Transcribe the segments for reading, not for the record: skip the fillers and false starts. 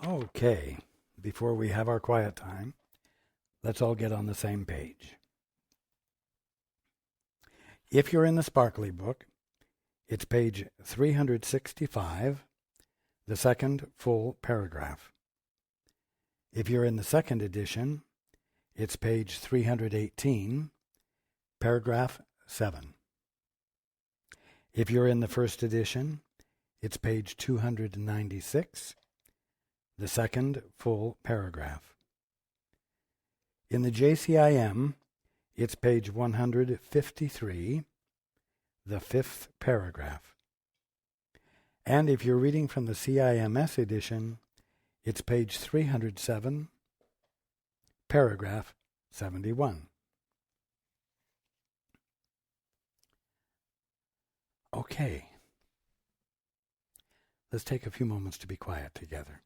Okay, before we have our quiet time, let's all get on the same page. If you're in the Sparkly book, it's page 365, the second full paragraph. If you're in the second edition, it's page 318, paragraph 7. If you're in the first edition, it's page 296, the second full paragraph. In the JCIM, it's page 153, the fifth paragraph. And if you're reading from the CIMS edition, it's page 307, paragraph 71. Okay. Let's take a few moments to be quiet together.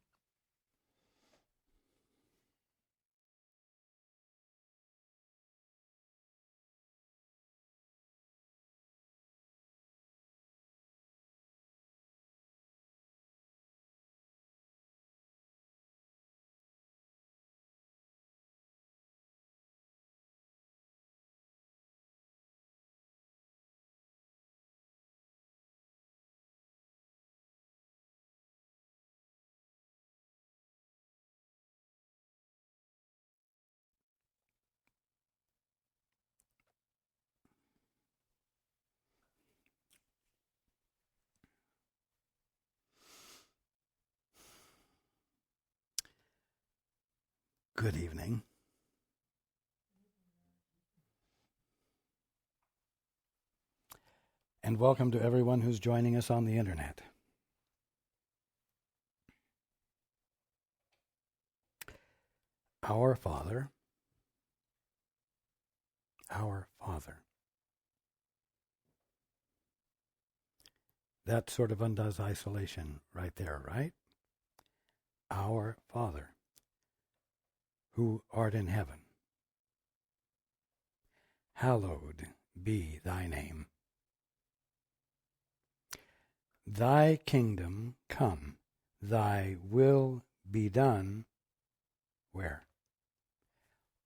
Good evening. And welcome to everyone who's joining us on the internet. Our Father, our Father. That sort of undoes isolation right there, right? Our Father, who art in heaven, hallowed be thy name. Thy kingdom come, thy will be done, where?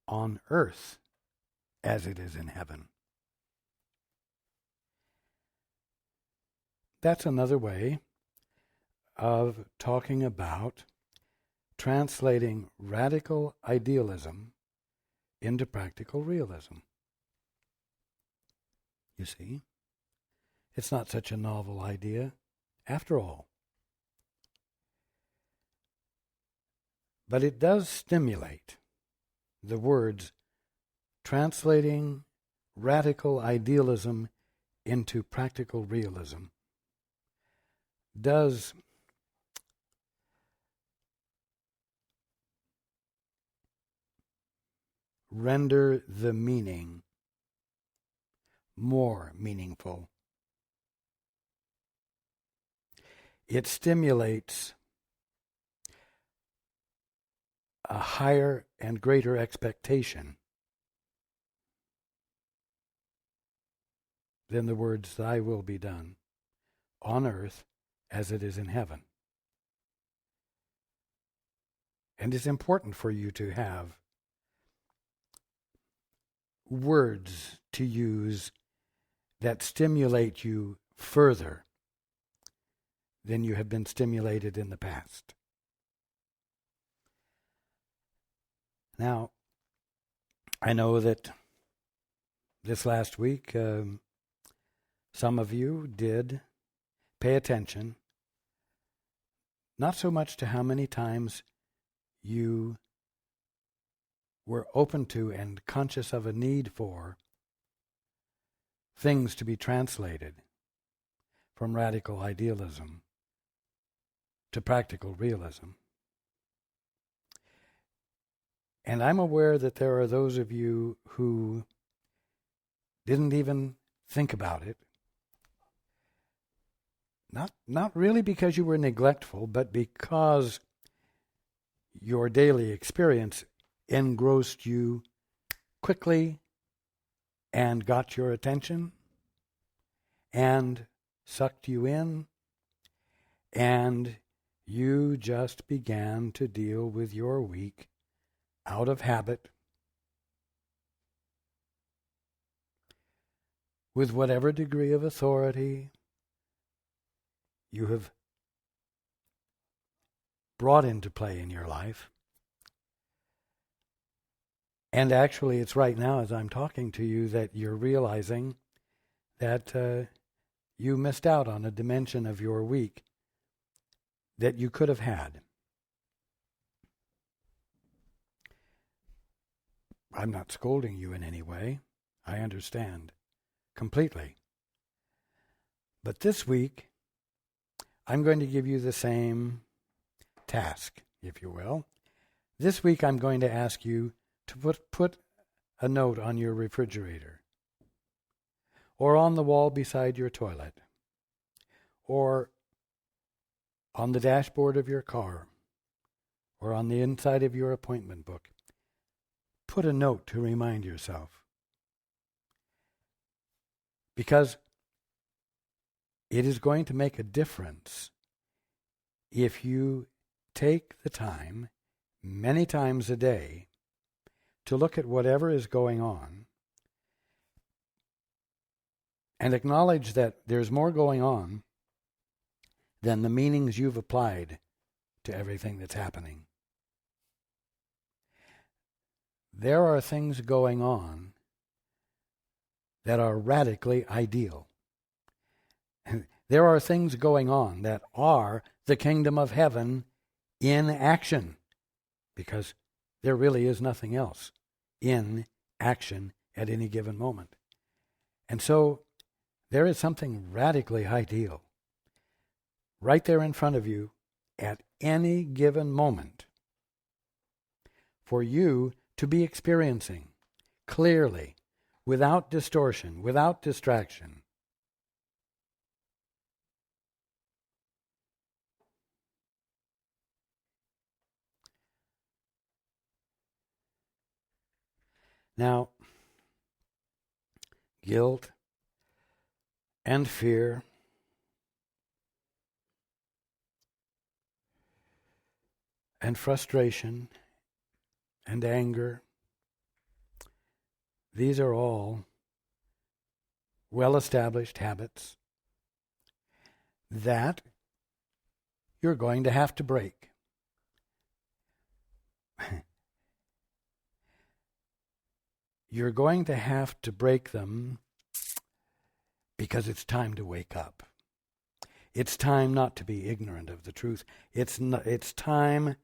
On earth as it is in heaven. That's another way of talking about translating radical idealism into practical realism. You see, it's not such a novel idea after all. But it does stimulate the words translating radical idealism into practical realism does render the meaning more meaningful. It stimulates a higher and greater expectation than the words, thy will be done, on earth as it is in heaven. And it's important for you to have words to use that stimulate you further than you have been stimulated in the past. Now, I know that this last week, some of you did pay attention, not so much to how many times you were open to and conscious of a need for things to be translated from radical idealism to practical realism. And I'm aware that there are those of you who didn't even think about it. Not really because you were neglectful, but because your daily experience engrossed you quickly and got your attention and sucked you in, and you just began to deal with your week out of habit, with whatever degree of authority you have brought into play in your life. And actually, it's right now as I'm talking to you that you're realizing that you missed out on a dimension of your week that you could have had. I'm not scolding you in any way. I understand completely. But this week, I'm going to give you the same task, if you will. This week, I'm going to ask you to put a note on your refrigerator, or on the wall beside your toilet, or on the dashboard of your car, or on the inside of your appointment book. Put a note to remind yourself. Because it is going to make a difference if you take the time, many times a day, to look at whatever is going on and acknowledge that there's more going on than the meanings you've applied to everything that's happening. There are things going on that are radically ideal. There are things going on that are the kingdom of heaven in action, because there really is nothing else in action at any given moment. And so there is something radically ideal right there in front of you at any given moment for you to be experiencing clearly, without distortion, without distraction. Now, guilt and fear and frustration and anger, these are all well-established habits that you're going to have to break. You're going to have to break them because it's time to wake up. It's time not to be ignorant of the truth. It's time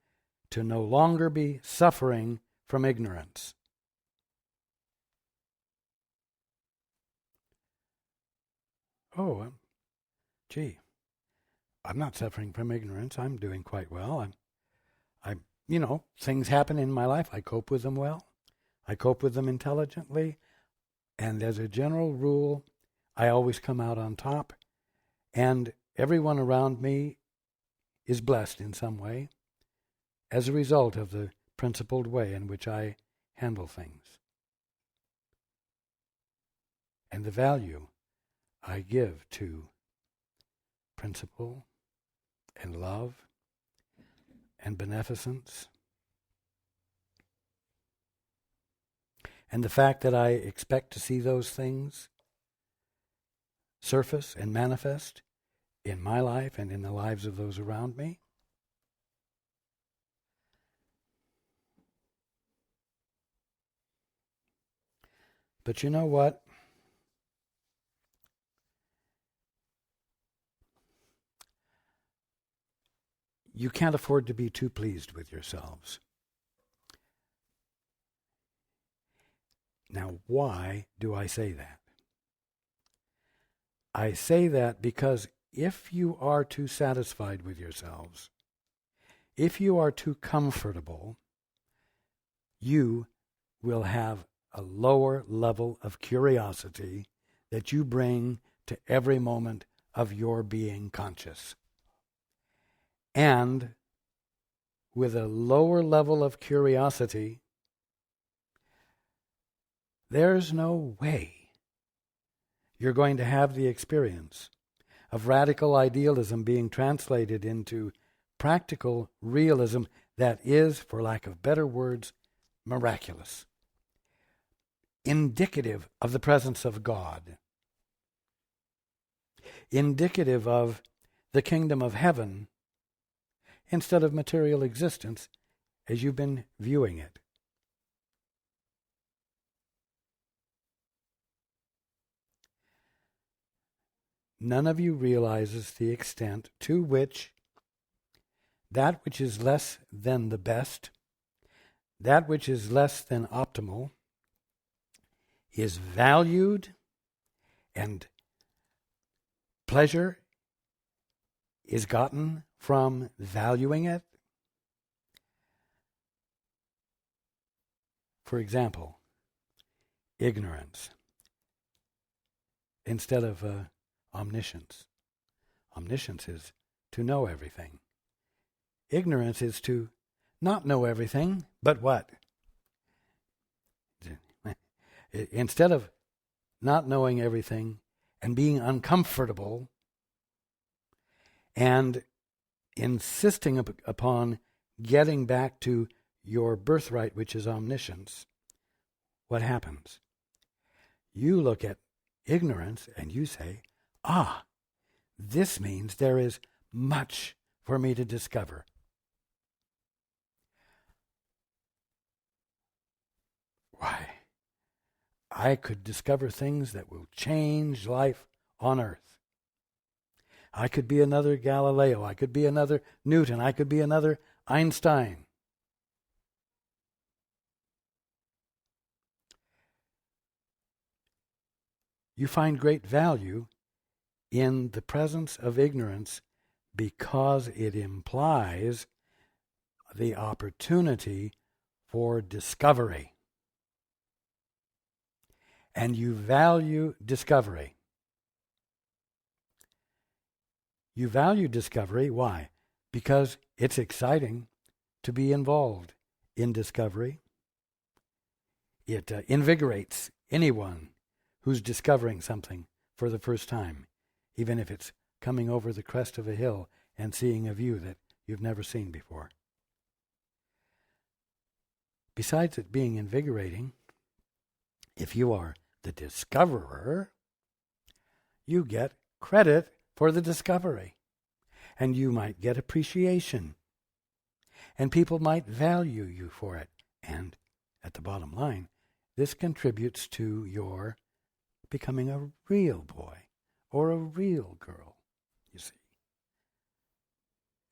to no longer be suffering from ignorance. Oh, gee, I'm not suffering from ignorance. I'm doing quite well. Things happen in my life. I cope with them well. I cope with them intelligently. And as a general rule, I always come out on top. And everyone around me is blessed in some way as a result of the principled way in which I handle things. And the value I give to principle and love and beneficence. And the fact that I expect to see those things surface and manifest in my life and in the lives of those around me. But you know what? You can't afford to be too pleased with yourselves. Now, why do I say that? I say that because if you are too satisfied with yourselves, if you are too comfortable, you will have a lower level of curiosity that you bring to every moment of your being conscious. And with a lower level of curiosity, there's no way you're going to have the experience of radical idealism being translated into practical realism that is, for lack of better words, miraculous, indicative of the presence of God, indicative of the kingdom of heaven instead of material existence as you've been viewing it. None of you realizes the extent to which that which is less than the best, that which is less than optimal, is valued, and pleasure is gotten from valuing it. For example, ignorance instead of omniscience. Omniscience is to know everything. Ignorance is to not know everything, but what? Instead of not knowing everything and being uncomfortable and insisting upon getting back to your birthright, which is omniscience, what happens? You look at ignorance and you say, this means there is much for me to discover. Why? I could discover things that will change life on earth. I could be another Galileo. I could be another Newton. I could be another Einstein. You find great value in the presence of ignorance because it implies the opportunity for discovery. And you value discovery. You value discovery. Why? Because it's exciting to be involved in discovery. It invigorates anyone who's discovering something for the first time, even if it's coming over the crest of a hill and seeing a view that you've never seen before. Besides it being invigorating, if you are the discoverer, you get credit for the discovery. And you might get appreciation. And people might value you for it. And at the bottom line, this contributes to your becoming a real boy or a real girl, you see,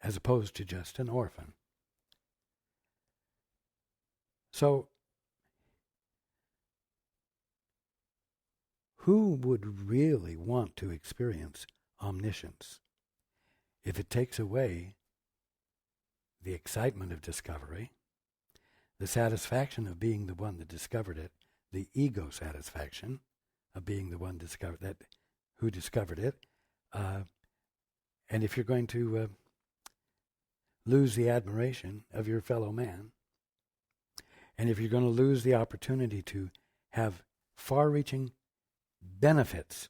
as opposed to just an orphan. So, who would really want to experience omniscience if it takes away the excitement of discovery, the satisfaction of being the one that discovered it, the ego satisfaction of being the one who discovered it, and if you're going to lose the admiration of your fellow man, and if you're going to lose the opportunity to have far-reaching benefits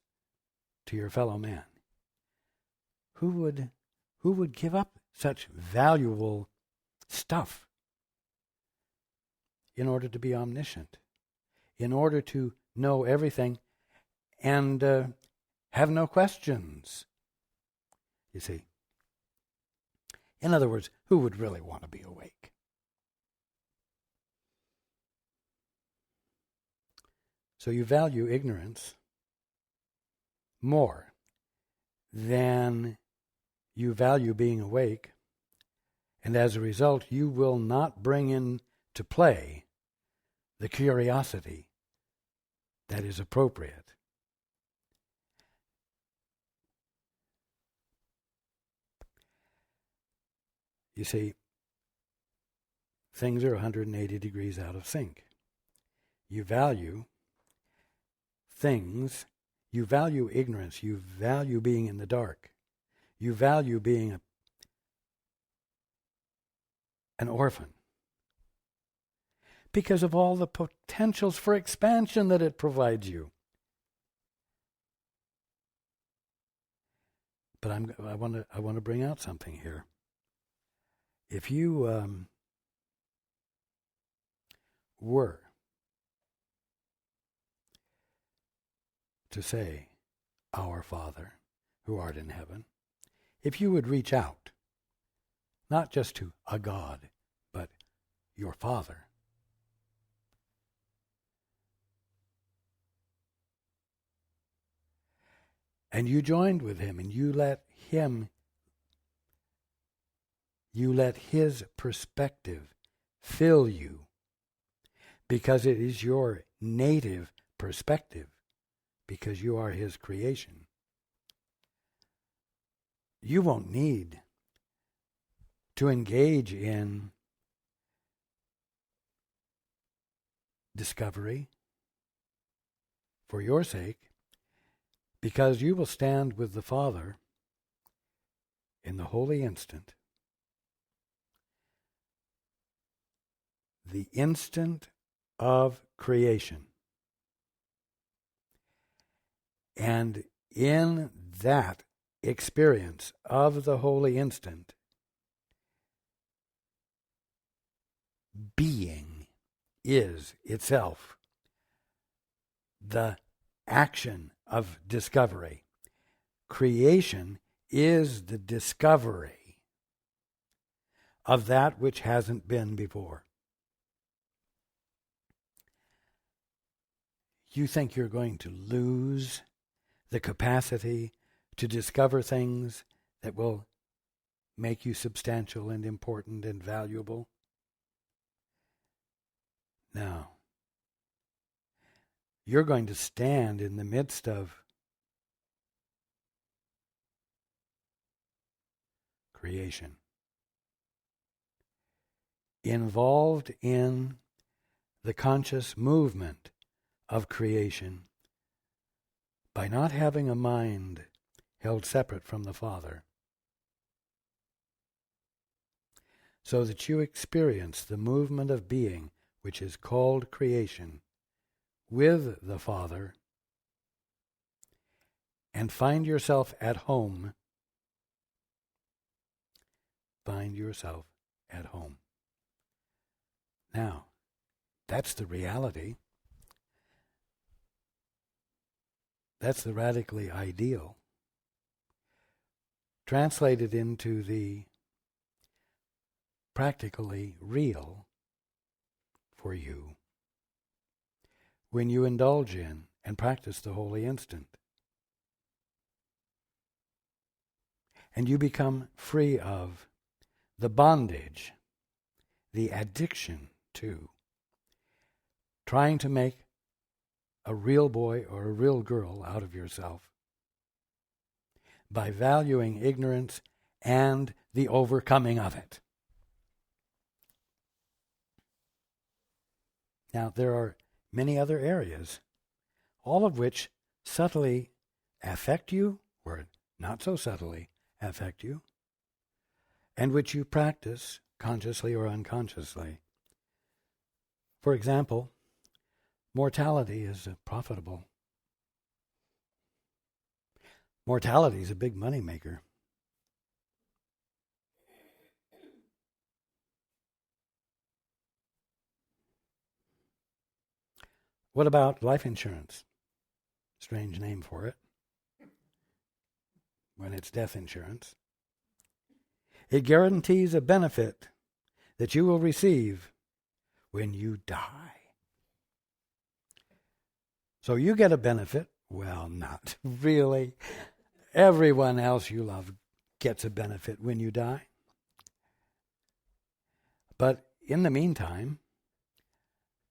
to your fellow man, who would give up such valuable stuff in order to be omniscient, in order to know everything and have no questions? You see. In other words, who would really want to be awake? So you value ignorance more than you value being awake, and as a result, you will not bring into play the curiosity that is appropriate. You see, things are 180 degrees out of sync. You value things, you value ignorance, you value being in the dark, you value being an orphan because of all the potentials for expansion that it provides you. But I want to bring out something here. If you were to say, "Our Father, who art in heaven," if you would reach out, not just to a God, but your Father, and you joined with him, and you let his perspective fill you, because it is your native perspective, because you are his creation. You won't need to engage in discovery for your sake, because you will stand with the Father in the holy instant, the instant of creation. And in that experience of the holy instant, being is itself the action of discovery. Creation is the discovery of that which hasn't been before. You think you're going to lose the capacity to discover things that will make you substantial and important and valuable? No. You're going to stand in the midst of creation, involved in the conscious movement of creation, by not having a mind held separate from the Father, so that you experience the movement of being, which is called creation, with the Father, and find yourself at home. Find yourself at home. Now, that's the reality. That's the radically ideal. Translated into the practically real for you when you indulge in and practice the holy instant. And you become free of the bondage, the addiction to trying to make a real boy or a real girl out of yourself by valuing ignorance and the overcoming of it. Now, there are many other areas, all of which subtly affect you, or not so subtly affect you, and which you practice consciously or unconsciously. For example, mortality is profitable. Mortality is a big money maker. What about life insurance? Strange name for it, when it's death insurance. It guarantees a benefit that you will receive when you die. So you get a benefit. Well, not really. Everyone else you love gets a benefit when you die. But in the meantime,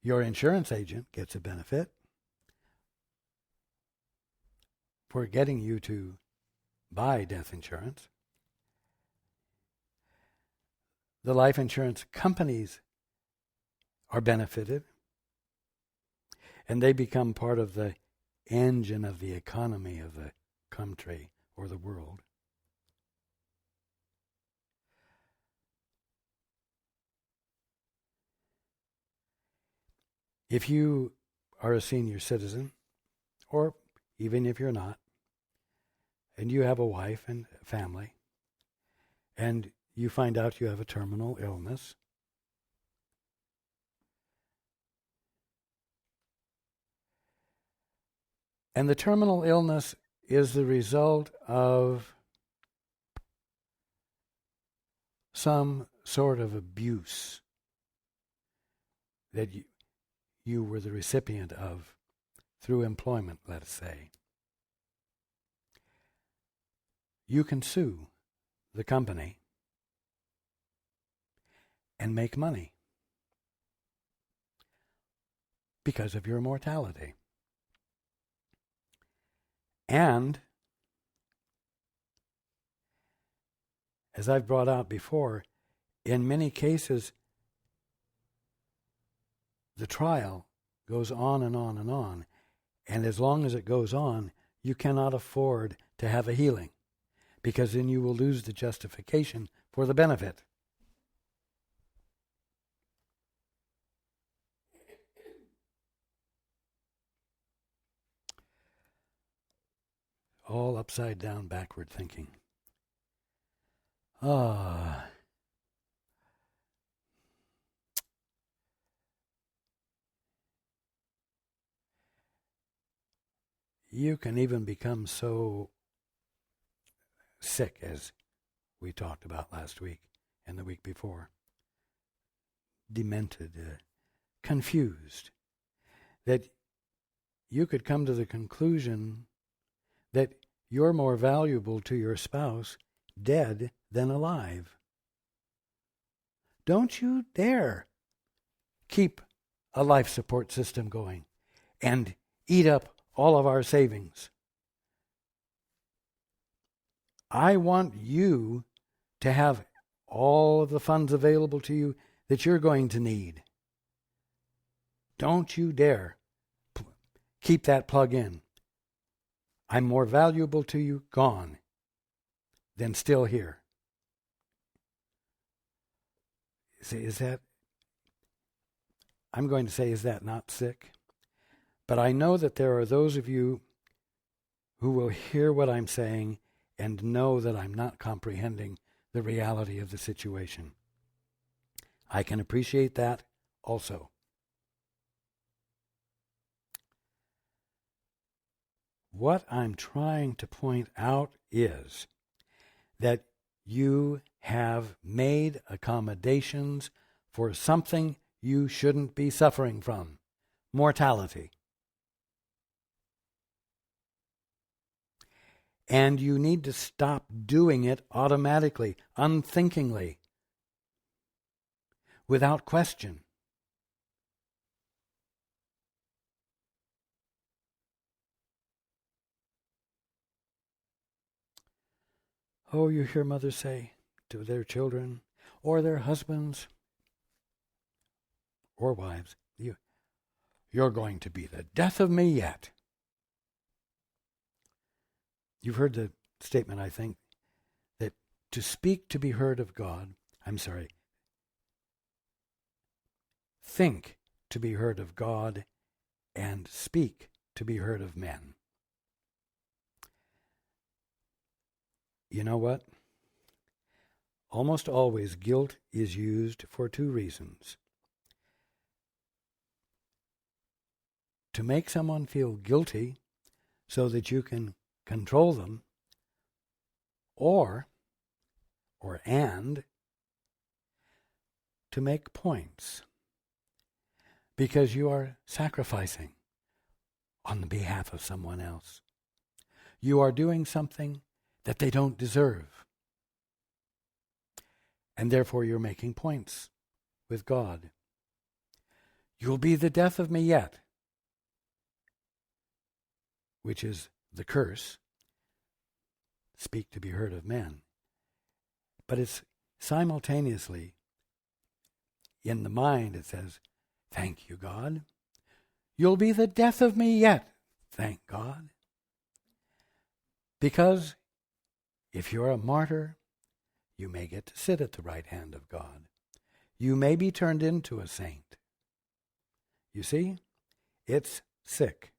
your insurance agent gets a benefit for getting you to buy death insurance. The life insurance companies are benefited, and they become part of the engine of the economy of the country or the world. If you are a senior citizen, or even if you're not, and you have a wife and a family, and you find out you have a terminal illness. And the terminal illness is the result of some sort of abuse that you were the recipient of through employment, let us say. You can sue the company and make money because of your mortality. And, as I've brought out before, in many cases, the trial goes on and on and on. And as long as it goes on, you cannot afford to have a healing, because then you will lose the justification for the benefit. All upside down, backward thinking. You can even become so sick, as we talked about last week and the week before, demented, confused, that you could come to the conclusion that you're more valuable to your spouse dead than alive. Don't you dare keep a life support system going and eat up all of our savings. I want you to have all of the funds available to you that you're going to need. Don't you dare keep that plug in. I'm more valuable to you gone than still here. Is that, I'm going to say, is that not sick? But I know that there are those of you who will hear what I'm saying and know that I'm not comprehending the reality of the situation. I can appreciate that also. What I'm trying to point out is that you have made accommodations for something you shouldn't be suffering from: mortality. And you need to stop doing it automatically, unthinkingly, without question. Oh, you hear mothers say to their children or their husbands or wives, you're going to be the death of me yet. You've heard the statement, I think, that to speak to be heard of God, think to be heard of God and speak to be heard of men. You know what? Almost always guilt is used for two reasons. To make someone feel guilty so that you can control them, and to make points, because you are sacrificing on the behalf of someone else. You are doing something that they don't deserve, and therefore you're making points with God. You'll be the death of me yet, which is the curse. Speak to be heard of men. But it's simultaneously, in the mind it says, thank you, God. You'll be the death of me yet, thank God. Because if you're a martyr, you may get to sit at the right hand of God. You may be turned into a saint. You see, it's sick.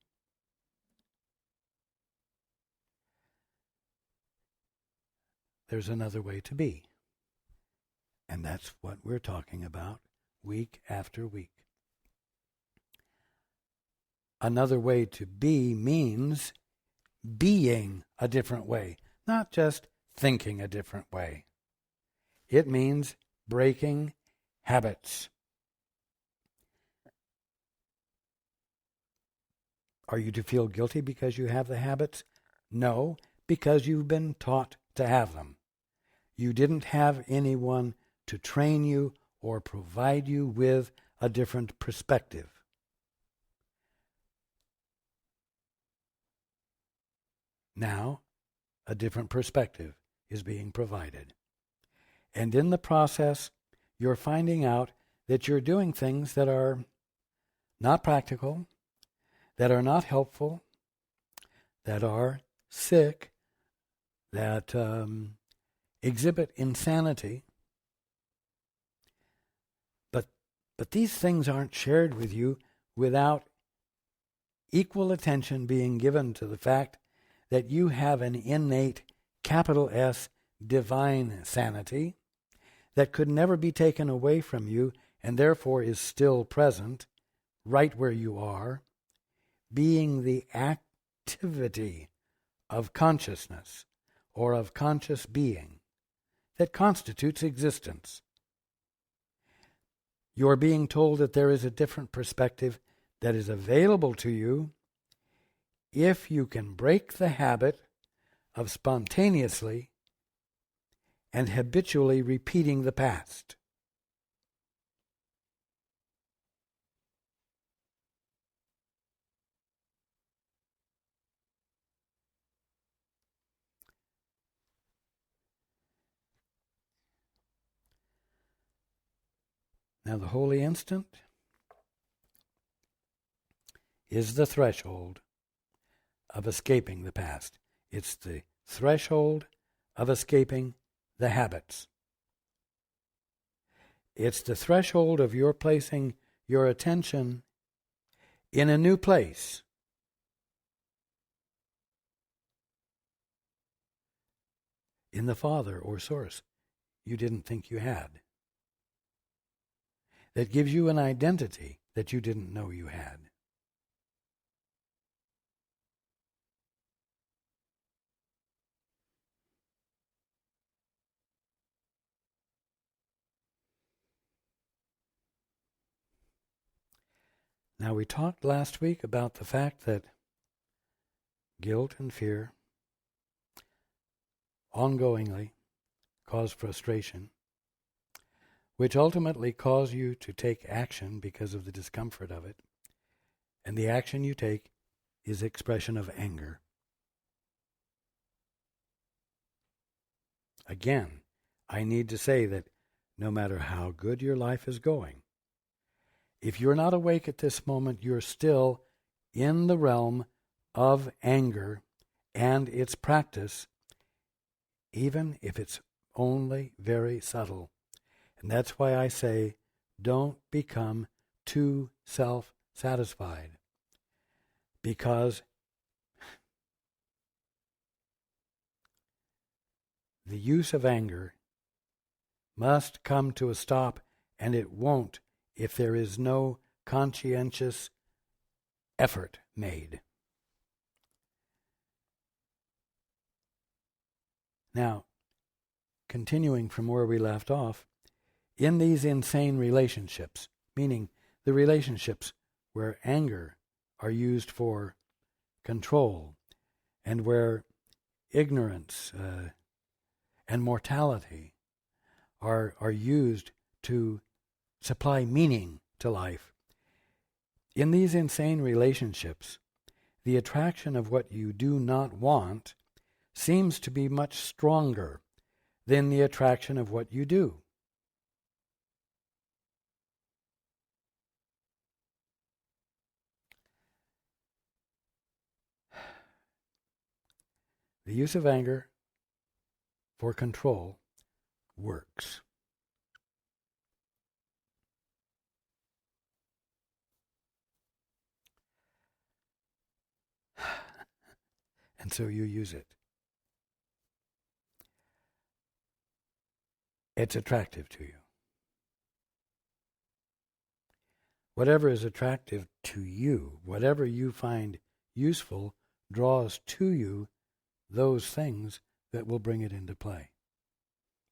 There's another way to be. And that's what we're talking about week after week. Another way to be means being a different way, not just thinking a different way. It means breaking habits. Are you to feel guilty because you have the habits? No, because you've been taught to have them. You didn't have anyone to train you or provide you with a different perspective. Now, a different perspective is being provided. And in the process, you're finding out that you're doing things that are not practical, that are not helpful, that are sick, that exhibit insanity. But these things aren't shared with you without equal attention being given to the fact that you have an innate, capital S, divine sanity that could never be taken away from you and therefore is still present right where you are, being the activity of consciousness or of conscious being that constitutes existence. You're being told that there is a different perspective that is available to you if you can break the habit of spontaneously and habitually repeating the past. Now, the holy instant is the threshold of escaping the past. It's the threshold of escaping the habits. It's the threshold of your placing your attention in a new place. In the Father or Source you didn't think you had. That gives you an identity that you didn't know you had. Now, we talked last week about the fact that guilt and fear ongoingly cause frustration, which ultimately cause you to take action because of the discomfort of it. And the action you take is expression of anger. Again, I need to say that no matter how good your life is going, if you're not awake at this moment, you're still in the realm of anger and its practice, even if it's only very subtle. And that's why I say, don't become too self-satisfied. Because the use of anger must come to a stop, and it won't if there is no conscientious effort made. Now, continuing from where we left off, in these insane relationships, meaning the relationships where anger are used for control and where ignorance and mortality are used to supply meaning to life. In these insane relationships, the attraction of what you do not want seems to be much stronger than the attraction of what you do. The use of anger for control works. And so you use it. it's attractive to you. Whatever is attractive to you, whatever you find useful, draws to you those things that will bring it into play.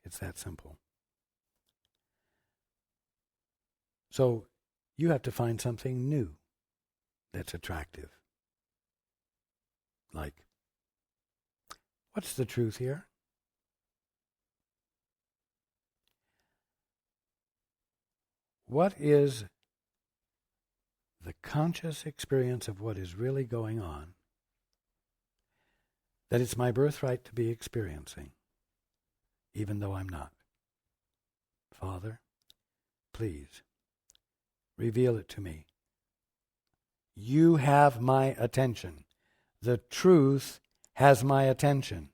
It's that simple. So you have to find something new that's attractive. Like, what's the truth here? What is the conscious experience of what is really going on that it's my birthright to be experiencing, even though I'm not? Father, please, reveal it to me. You have my attention. The truth has my attention.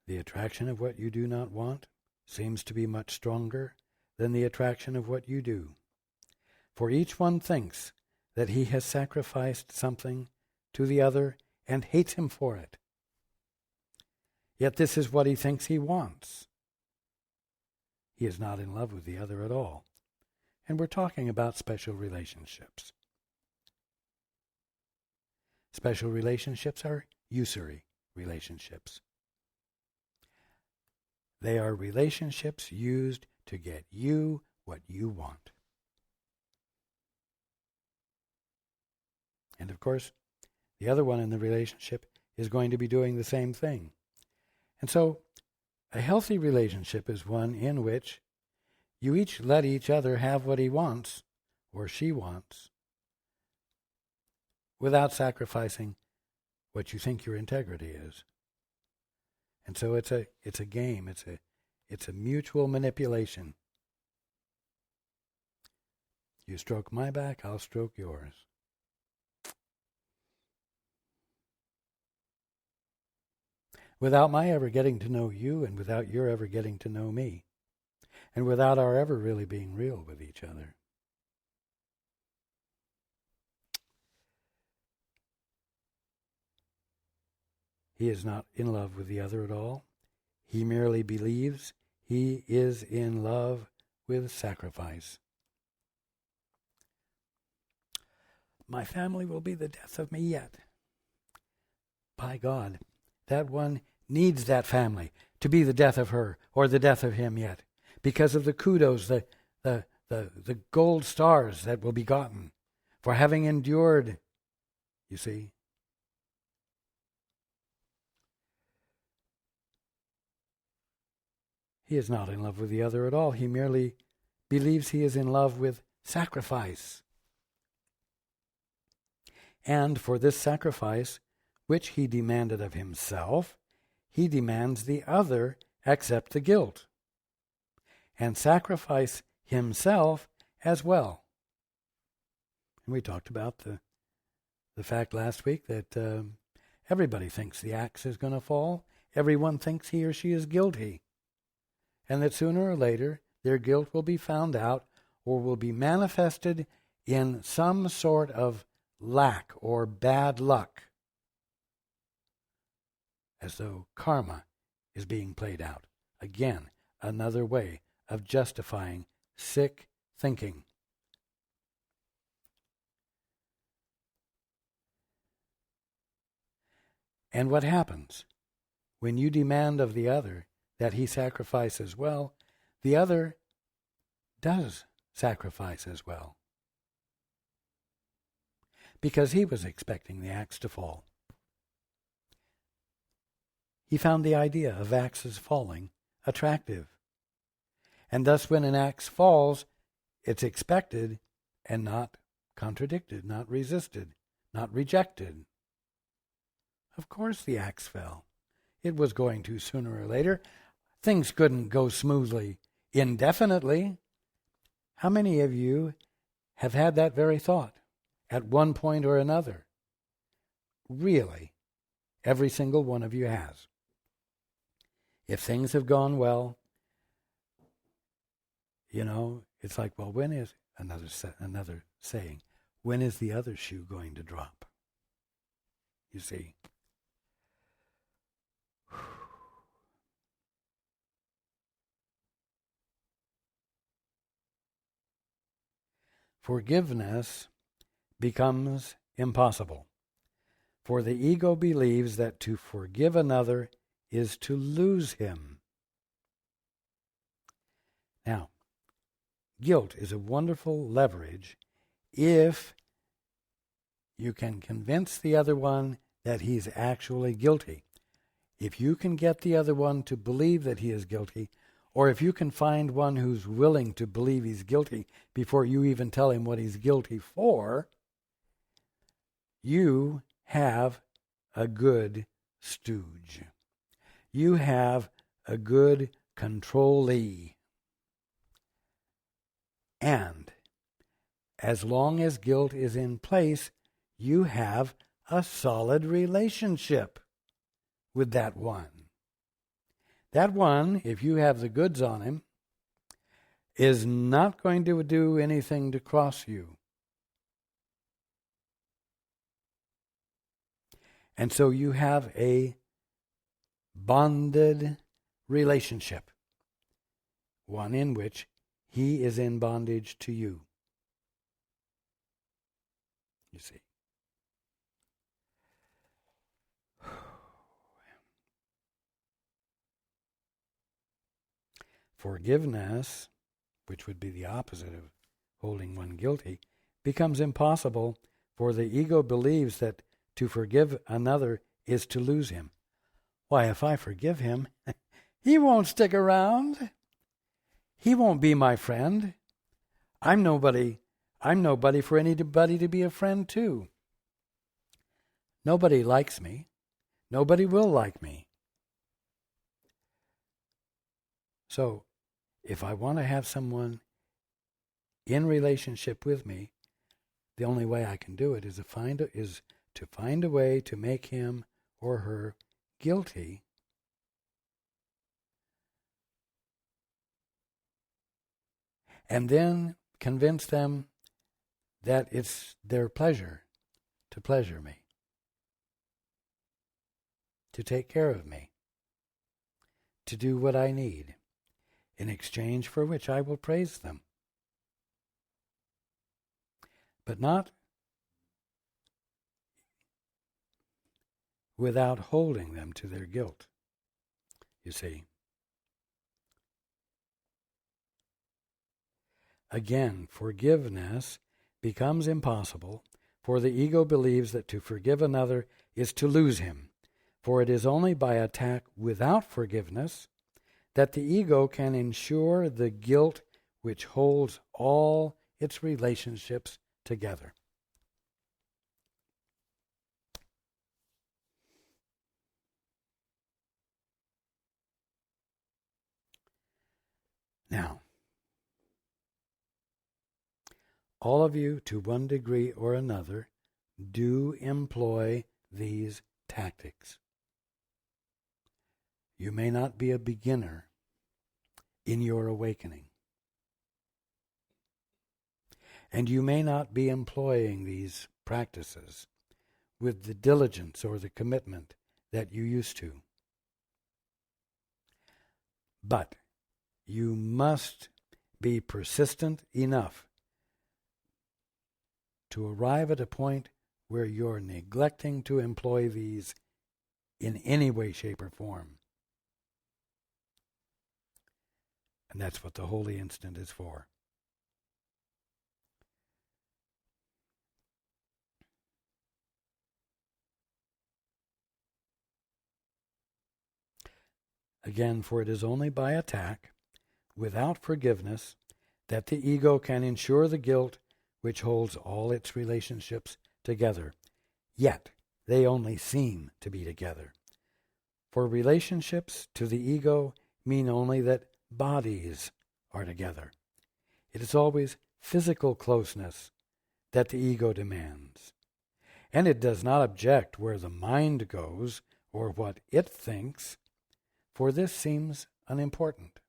The attraction of what you do not want seems to be much stronger than the attraction of what you do. For each one thinks that he has sacrificed something to the other and hates him for it. Yet this is what he thinks he wants. He is not in love with the other at all. And we're talking about special relationships. Special relationships are usury relationships. They are relationships used to get you what you want. And of course, the other one in the relationship is going to be doing the same thing. And so, a healthy relationship is one in which you each let each other have what he wants or she wants without sacrificing what you think your integrity is. And so it's a game, it's a mutual manipulation. You stroke my back, I'll stroke yours. Without my ever getting to know you, and without your ever getting to know me, and without our ever really being real with each other. He is not in love with the other at all. He merely believes he is in love with sacrifice. My family will be the death of me yet. By God, that one needs that family to be the death of her or the death of him yet, because of the kudos, the gold stars that will be gotten for having endured, you see. He is not in love with the other at all. He merely believes he is in love with sacrifice. And for this sacrifice, which he demanded of himself, he demands the other accept the guilt and sacrifice himself as well. And we talked about the fact last week that everybody thinks the axe is going to fall. Everyone thinks he or she is guilty. And that sooner or later their guilt will be found out or will be manifested in some sort of lack or bad luck, as though karma is being played out. Again, another way of justifying sick thinking. And what happens when you demand of the other that he sacrifice as well? The other does sacrifice as well, because he was expecting the axe to fall. He found the idea of axes falling attractive. And thus when an axe falls, it's expected and not contradicted, not resisted, not rejected. Of course the axe fell. It was going to sooner or later. Things couldn't go smoothly indefinitely. How many of you have had that very thought at one point or another? Really, every single one of you has. If things have gone well, it's like, well, when is, another saying, when is the other shoe going to drop? You see. Forgiveness becomes impossible, for the ego believes that to forgive another is to lose him. Now, guilt is a wonderful leverage if you can convince the other one that he's actually guilty. If you can get the other one to believe that he is guilty, or if you can find one who's willing to believe he's guilty before you even tell him what he's guilty for, you have a good stooge. You have a good controllee. And as long as guilt is in place, you have a solid relationship with that one. That one, if you have the goods on him, is not going to do anything to cross you. And so you have a bonded relationship, one in which he is in bondage to you. You see. Forgiveness, which would be the opposite of holding one guilty, becomes impossible, for the ego believes that to forgive another is to lose him. Why, if I forgive him, he won't stick around. He won't be my friend. I'm nobody for anybody to be a friend to. Nobody likes me. Nobody will like me. So, if I want to have someone in relationship with me, the only way I can do it is to find a way to make him or her guilty, and then convince them that it's their pleasure to pleasure me, to take care of me, to do what I need, in exchange for which I will praise them. But not without holding them to their guilt, you see. Again, forgiveness becomes impossible, for the ego believes that to forgive another is to lose him, for it is only by attack without forgiveness that the ego can ensure the guilt which holds all its relationships together. Now, all of you, to one degree or another, do employ these tactics. You may not be a beginner in your awakening. And you may not be employing these practices with the diligence or the commitment that you used to. But you must be persistent enough to arrive at a point where you're neglecting to employ these in any way, shape, or form. And that's what the holy instant is for. Again, for it is only by attack, without forgiveness, that the ego can ensure the guilt which holds all its relationships together. Yet, they only seem to be together. For relationships to the ego mean only that bodies are together. It is always physical closeness that the ego demands. And it does not object where the mind goes or what it thinks, for this seems unimportant.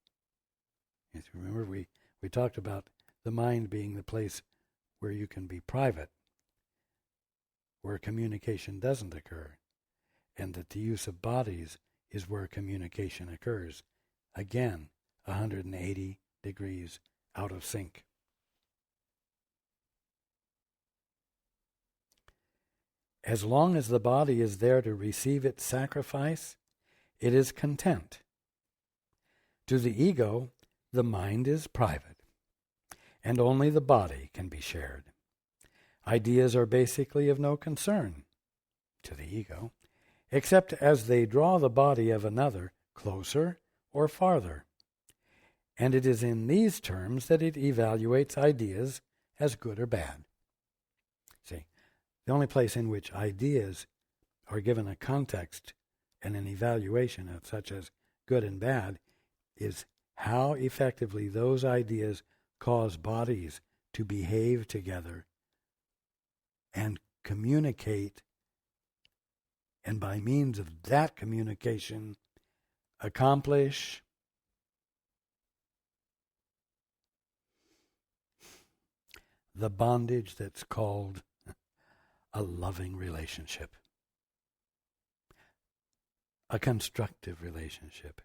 Remember, we talked about the mind being the place where you can be private where communication doesn't occur, and that the use of bodies is where communication occurs. Again, 180 degrees out of sync. As long as the body is there to receive its sacrifice, it is content. To the ego, the mind is private, and only the body can be shared. Ideas are basically of no concern to the ego, except as they draw the body of another closer or farther. And it is in these terms that it evaluates ideas as good or bad. See, the only place in which ideas are given a context and an evaluation of such as good and bad is how effectively those ideas cause bodies to behave together and communicate, and by means of that communication accomplish the bondage that's called a loving relationship, a constructive relationship,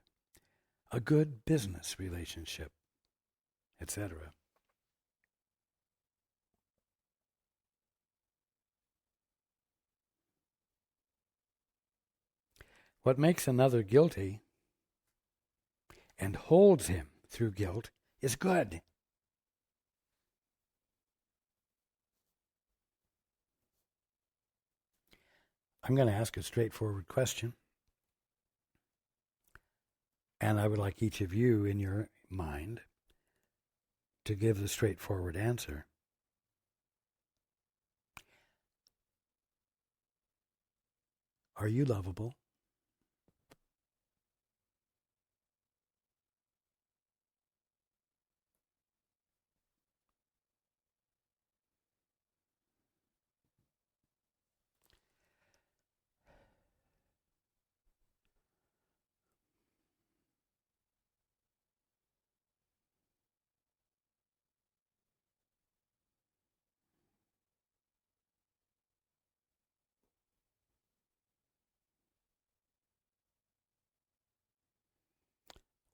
a good business relationship, etc. What makes another guilty and holds him through guilt is good. I'm going to ask a straightforward question, and I would like each of you in your mind to give the straightforward answer. Are you lovable?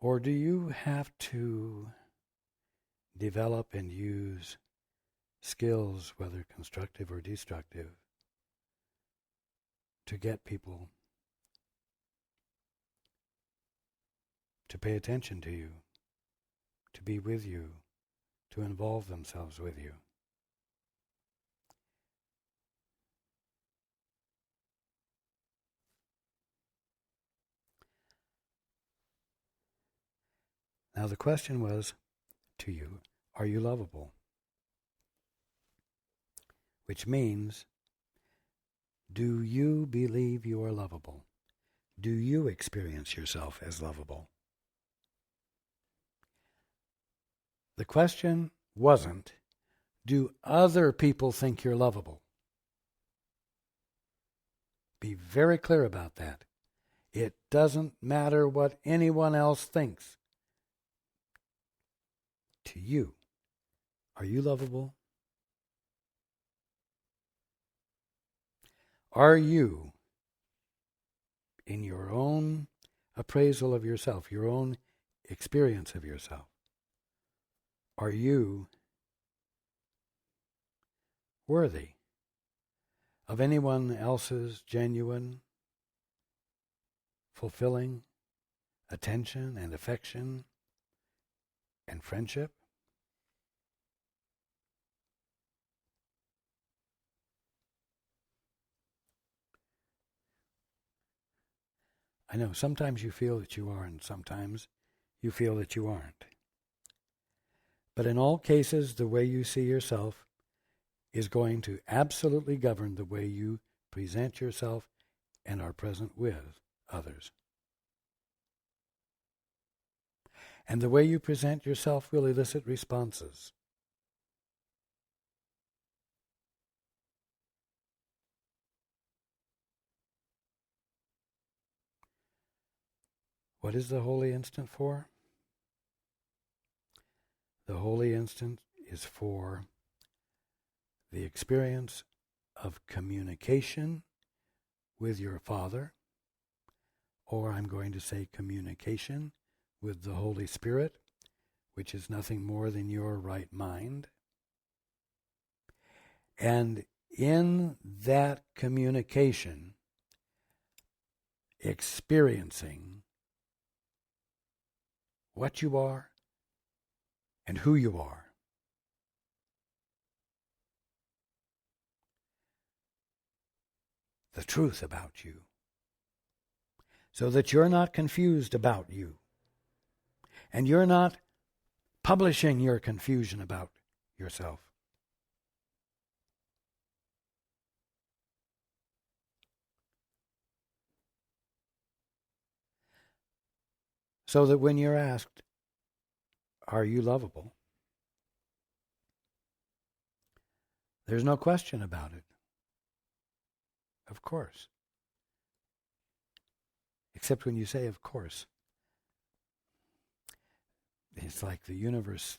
Or do you have to develop and use skills, whether constructive or destructive, to get people to pay attention to you, to be with you, to involve themselves with you? Now the question was to you, are you lovable? Which means, do you believe you are lovable? Do you experience yourself as lovable? The question wasn't, do other people think you're lovable? Be very clear about that. It doesn't matter what anyone else thinks. To you, are you lovable? Are you, in your own appraisal of yourself, your own experience of yourself, are you worthy of anyone else's genuine, fulfilling attention and affection and friendship? I know sometimes you feel that you are, and sometimes you feel that you aren't. But in all cases, the way you see yourself is going to absolutely govern the way you present yourself and are present with others. And the way you present yourself will elicit responses. What is the holy instant for? The holy instant is for the experience of communication with your Father, or I'm going to say communication with the Holy Spirit, which is nothing more than your right mind. And in that communication, experiencing what you are and who you are. The truth about you. So that you're not confused about you. And you're not publishing your confusion about yourself. So that when you're asked, are you lovable? There's no question about it. Of course. Except when you say, of course. It's like the universe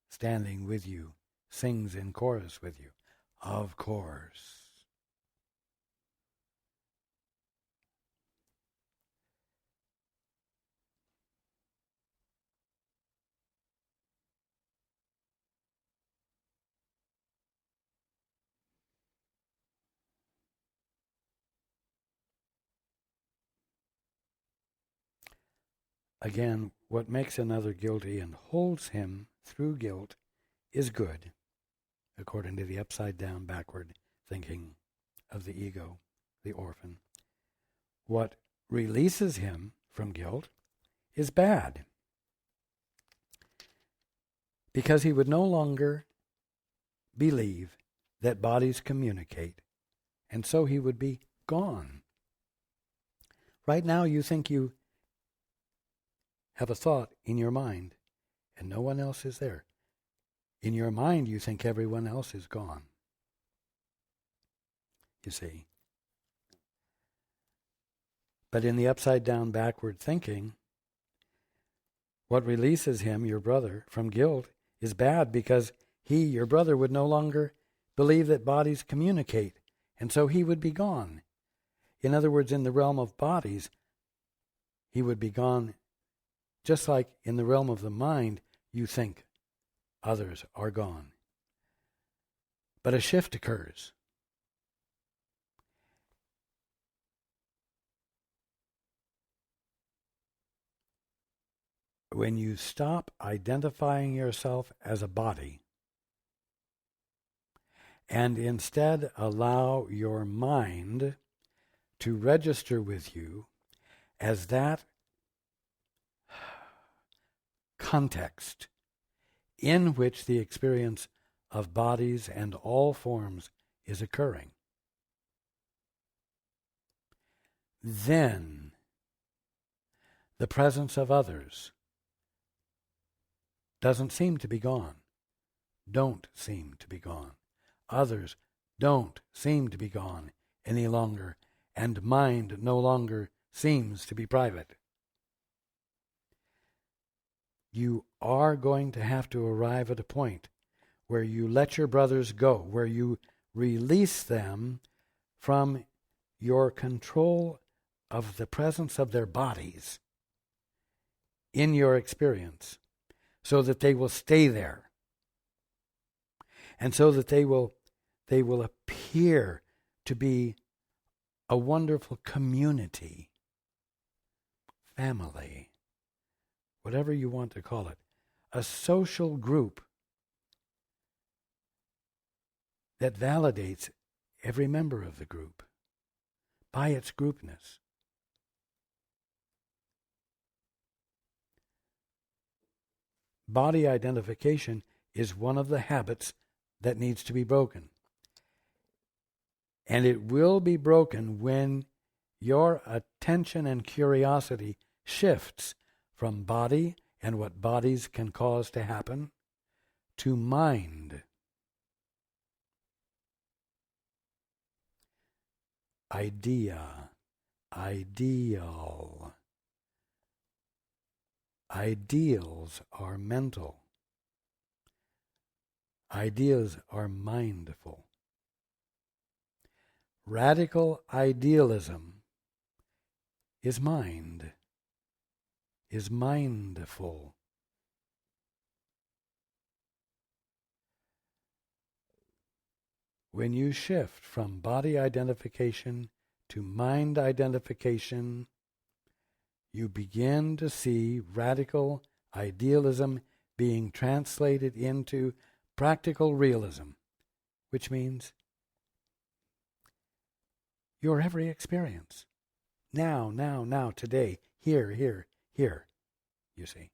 standing with you, sings in chorus with you. Of course. Again, what makes another guilty and holds him through guilt is good, according to the upside-down, backward thinking of the ego, the orphan. What releases him from guilt is bad, because he would no longer believe that bodies communicate, and so he would be gone. Right now you think you have a thought in your mind, and no one else is there. In your mind, you think everyone else is gone. You see. But in the upside-down, backward thinking, what releases him, your brother, from guilt is bad, because he, your brother, would no longer believe that bodies communicate, and so he would be gone. In other words, in the realm of bodies, he would be gone. Just like in the realm of the mind, you think others are gone. But a shift occurs. When you stop identifying yourself as a body and instead allow your mind to register with you as that context in which the experience of bodies and all forms is occurring, then the presence of others doesn't seem to be gone, don't seem to be gone. Others don't seem to be gone any longer, and mind no longer seems to be private. You are going to have to arrive at a point where you let your brothers go, where you release them from your control of the presence of their bodies in your experience, so that they will stay there, and so that they will appear to be a wonderful community, family, whatever you want to call it, a social group that validates every member of the group by its groupness. Body identification is one of the habits that needs to be broken. And it will be broken when your attention and curiosity shifts from body and what bodies can cause to happen to mind. Idea, ideal. Ideals are mental. Ideas are mindful. Radical idealism is mind, is mindful. When you shift from body identification to mind identification, you begin to see radical idealism being translated into practical realism, which means your every experience. Now, today, here, you see.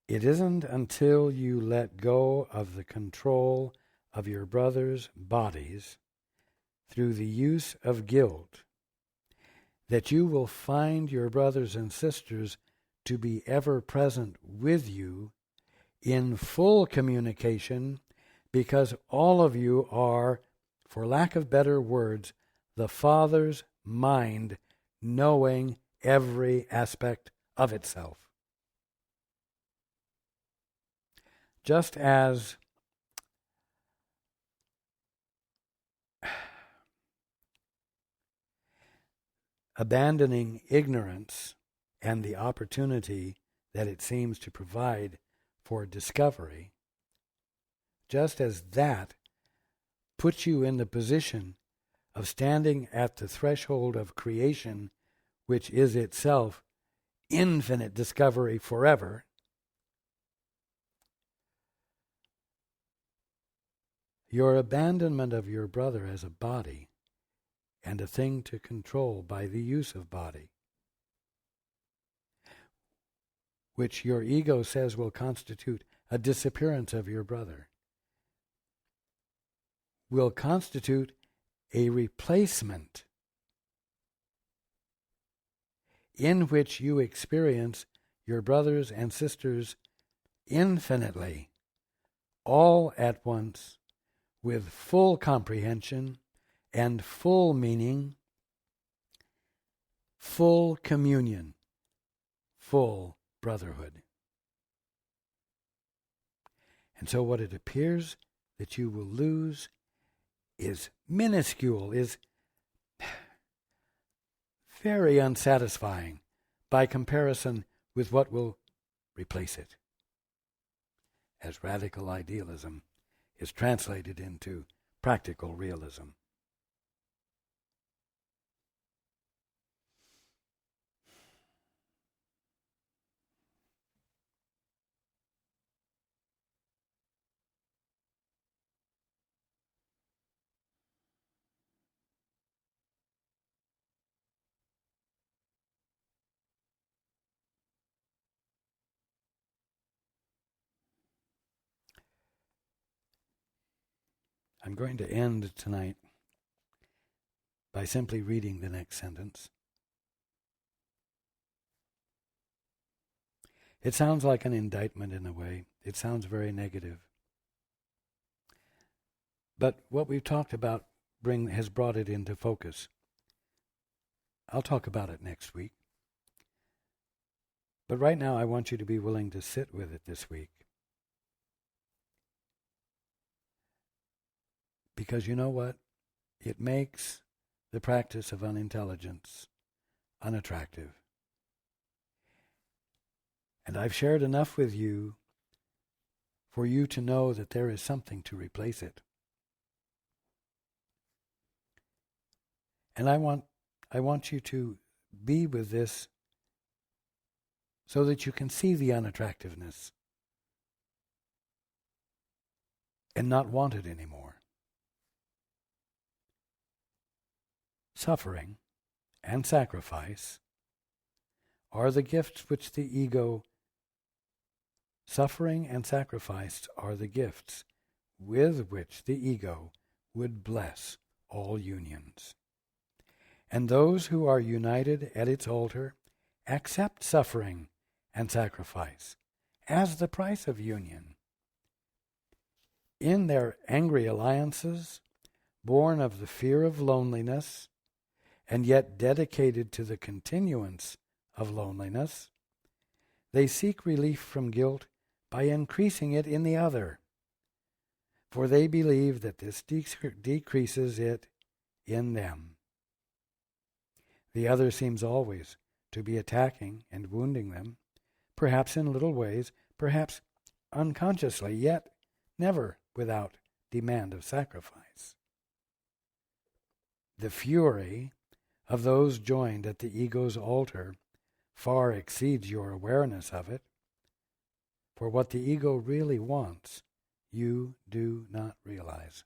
It isn't until you let go of the control of your brother's bodies through the use of guilt that you will find your brothers and sisters to be ever present with you in full communication, because all of you are, for lack of better words, the Father's mind knowing every aspect of itself. Just as abandoning ignorance and the opportunity that it seems to provide for discovery, just as that puts you in the position of standing at the threshold of creation, which is itself infinite discovery forever, your abandonment of your brother as a body and a thing to control by the use of body, which your ego says will constitute a disappearance of your brother, will constitute a replacement in which you experience your brothers and sisters infinitely, all at once, with full comprehension and full meaning, full communion, full brotherhood. And so what it appears that you will lose is minuscule, is very unsatisfying by comparison with what will replace it, as radical idealism is translated into practical realism. I'm going to end tonight by simply reading the next sentence. It sounds like an indictment in a way. It sounds very negative. But what we've talked about has brought it into focus. I'll talk about it next week. But right now I want you to be willing to sit with it this week. Because you know what? It makes the practice of unintelligence unattractive. And I've shared enough with you for you to know that there is something to replace it. And I want you to be with this so that you can see the unattractiveness and not want it anymore. Suffering and sacrifice are the gifts which the ego, suffering and sacrifice are the gifts with which the ego would bless all unions. And those who are united at its altar accept suffering and sacrifice as the price of union. In their angry alliances, born of the fear of loneliness, and yet dedicated to the continuance of loneliness, they seek relief from guilt by increasing it in the other, for they believe that this decreases it in them. The other seems always to be attacking and wounding them, perhaps in little ways, perhaps unconsciously, yet never without demand of sacrifice. The fury of those joined at the ego's altar far exceeds your awareness of it, for what the ego really wants, you do not realize.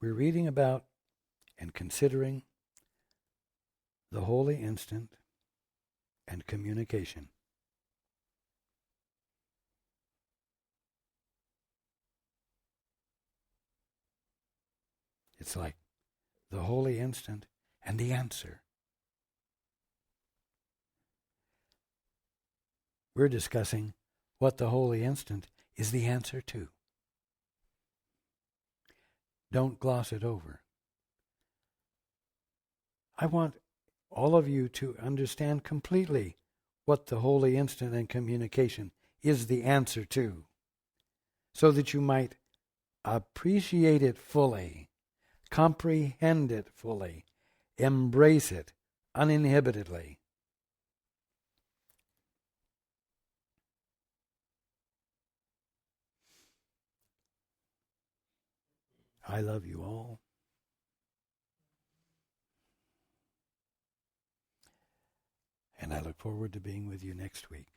We're reading about and considering the holy instant and communication. It's like the holy instant and the answer. We're discussing what the holy instant is the answer to. Don't gloss it over. I want all of you to understand completely what the holy instant and communication is the answer to, so that you might appreciate it fully, comprehend it fully, embrace it uninhibitedly. I love you all. And I look forward to being with you next week.